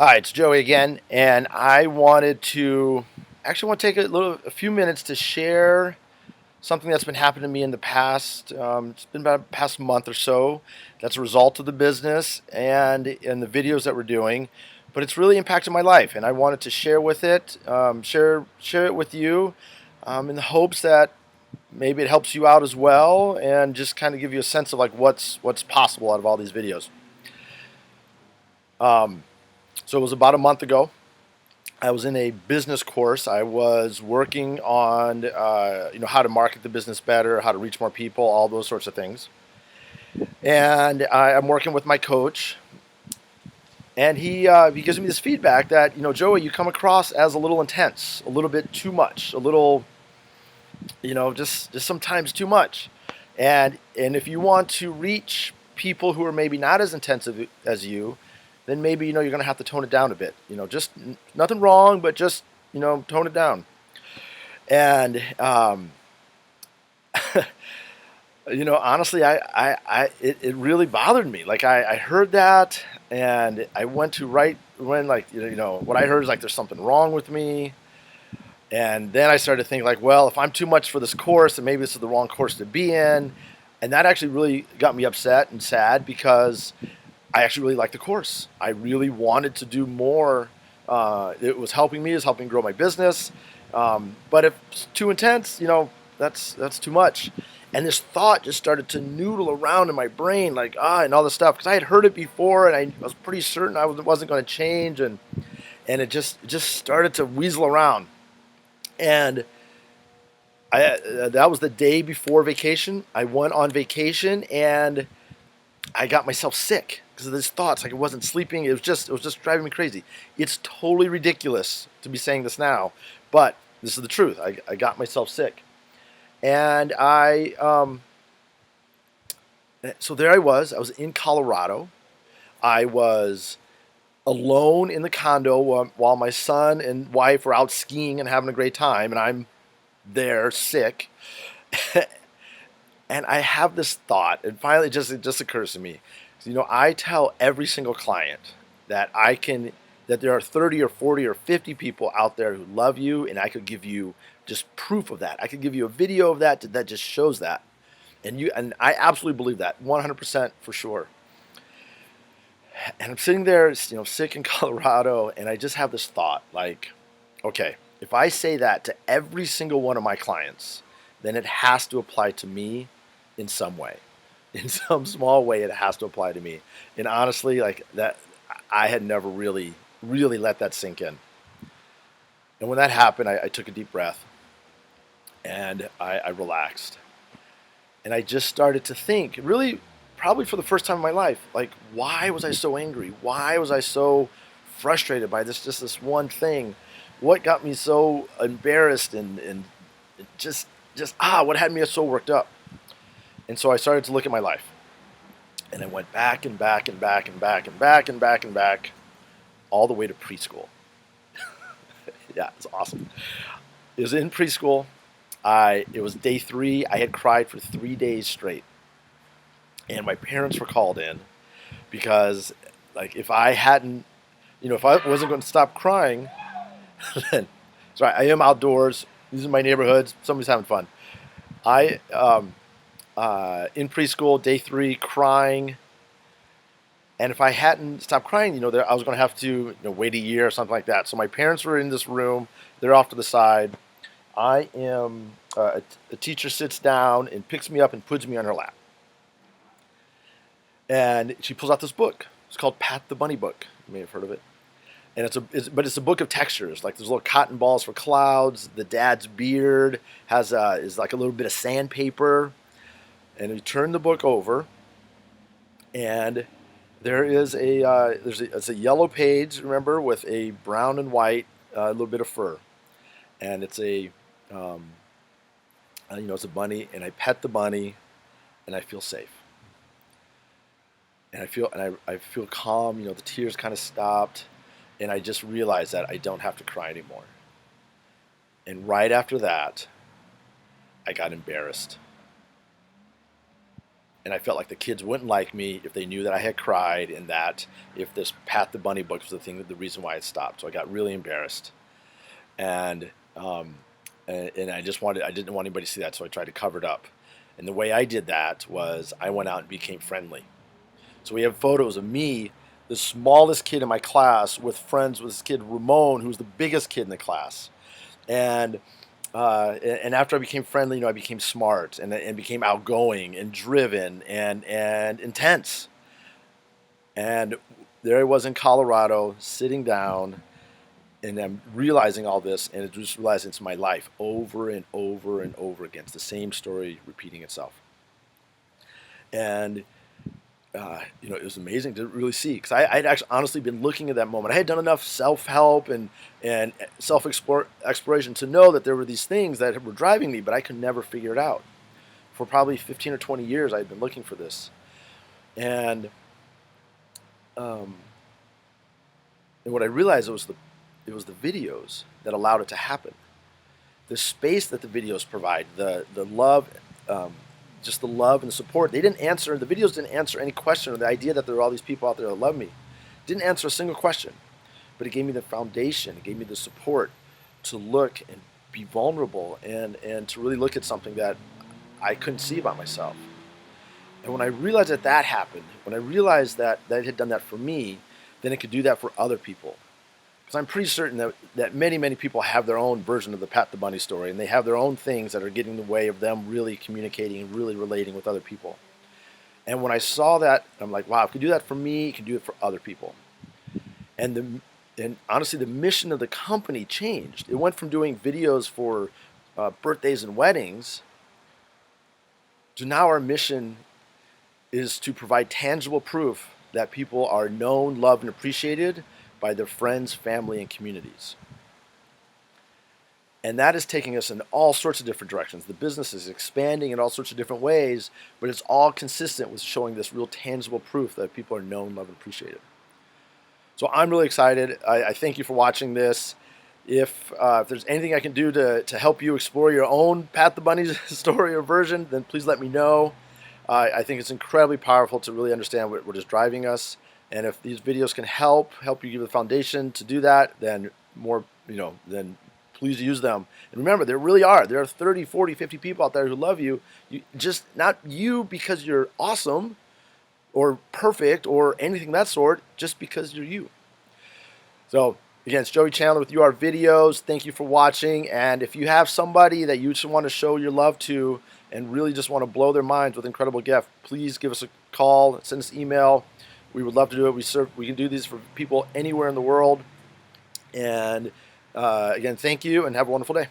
Hi, it's Joey again, and I wanted to want to take a few minutes to share something that's been happening to me in the past. It's been about the past month or so. That's a result of the business and the videos that we're doing, but it's really impacted my life, and I wanted to share it with you, in the hopes that maybe it helps you out as well, and just kind of give you a sense of like what's possible out of all these videos. Um, so it was about a month ago. I was in a business course. I was working on, how to market the business better, how to reach more people, all those sorts of things. And I'm working with my coach, and he gives me this feedback that Joey, you come across as a little intense, a little bit too much, a little, just sometimes too much. And if you want to reach people who are maybe not as intensive as you, then maybe you're going to have to tone it down a bit. Just nothing wrong, but just tone it down. And honestly, it really bothered me. Like I heard that, and I went to right when like what I heard is like there's something wrong with me. And then I started to think like, well, if I'm too much for this course, then maybe this is the wrong course to be in. And that actually really got me upset and sad because I actually really liked the course. I really wanted to do more. It was helping me, it was helping grow my business. But if it's too intense, that's too much. And this thought just started to noodle around in my brain, like and all this stuff, because I had heard it before, and I was pretty certain I wasn't going to change, and it just started to weasel around. And that was the day before vacation. I went on vacation, and I got myself sick because of these thoughts. Like I wasn't sleeping. It was just driving me crazy. It's totally ridiculous to be saying this now, but this is the truth. I got myself sick, and so there I was. I was in Colorado. I was alone in the condo while my son and wife were out skiing and having a great time, and I'm there sick. And I have this thought, and finally it just occurs to me. I tell every single client that that there are 30 or 40 or 50 people out there who love you, and I could give you just proof of that. I could give you a video of that just shows that. And I absolutely believe that 100% for sure. And I'm sitting there, sick in Colorado, and I just have this thought like, okay, if I say that to every single one of my clients, then it has to apply to me in some way. In some small way, it has to apply to me. And honestly, like that, I had never really let that sink in. And when that happened, I took a deep breath, and I relaxed. And I just started to think, really, probably for the first time in my life, like, why was I so angry? Why was I so frustrated by this one thing? What got me so embarrassed and what had me so worked up? And so I started to look at my life, and I went back and back and back and back and back and back and back, all the way to preschool. Yeah, it's awesome. It was in preschool. It was day 3. I had cried for 3 days straight, and my parents were called in because, like, if I hadn't, if I wasn't going to stop crying, then sorry, I am outdoors. These are my neighborhoods. Somebody's having fun. I in preschool, day 3, crying. And if I hadn't stopped crying, I was going to have to, wait a year or something like that. So my parents were in this room. They're off to the side. I am. A teacher sits down and picks me up and puts me on her lap. And she pulls out this book. It's called Pat the Bunny Book. You may have heard of it. And it's a book of textures. Like there's little cotton balls for clouds. The dad's beard is like a little bit of sandpaper. And you turn the book over, and there is it's a yellow page, remember, with a brown and white, a little bit of fur, and um, it's a bunny, and I pet the bunny, and I feel safe, and I feel calm. The tears kind of stopped, and I just realized that I don't have to cry anymore. And right after that, I got embarrassed, And I felt like the kids wouldn't like me if they knew that I had cried, and that if this Pat the Bunny book was the reason why I stopped. So I got really embarrassed, and I didn't want anybody to see that, so I tried to cover it up. And the way I did that was I went out and became friendly. So we have photos of me, the smallest kid in my class, with friends with this kid Ramon, who's the biggest kid in the class. And after I became friendly, I became smart and became outgoing and driven and intense. And there I was in Colorado, sitting down, and I'm realizing all this, and just realizing it's my life over and over and over again. It's the same story repeating itself. And it was amazing to really see, because I'd actually honestly been looking at that moment. I had done enough self-help and self-exploration to know that there were these things that were driving me, but I could never figure it out. For probably 15 or 20 years, I had been looking for this. And what I realized, it was the videos that allowed it to happen. The space that the videos provide, the love, just the love and the support. The videos didn't answer any question, or the idea that there are all these people out there that love me. Didn't answer a single question, but it gave me the foundation. It gave me the support to look and be vulnerable and to really look at something that I couldn't see about myself. And when I realized that happened, when I realized that it had done that for me, then it could do that for other people. Because I'm pretty certain that many, many people have their own version of the Pat the Bunny story, and they have their own things that are getting in the way of them really communicating and really relating with other people. And when I saw that, I'm like, wow, if it could do that for me, it can do it for other people. And honestly, the mission of the company changed. It went from doing videos for birthdays and weddings to now our mission is to provide tangible proof that people are known, loved, and appreciated by their friends, family, and communities. And that is taking us in all sorts of different directions. The business is expanding in all sorts of different ways, but it's all consistent with showing this real tangible proof that people are known, loved, and appreciated. So I'm really excited. I thank you for watching this. If there's anything I can do to help you explore your own Pat the Bunny story or version, then please let me know. I think it's incredibly powerful to really understand what is driving us. And if these videos can help you give the foundation to do that, then then please use them. And remember, there are 30, 40, 50 people out there who love you. Just not you because you're awesome or perfect or anything of that sort, just because you're you. So again, it's Joey Chandler with UR Videos. Thank you for watching. And if you have somebody that you just want to show your love to and really just want to blow their minds with an incredible gift, please give us a call, send us an email. We would love to do it. We can do these for people anywhere in the world. And again, thank you and have a wonderful day.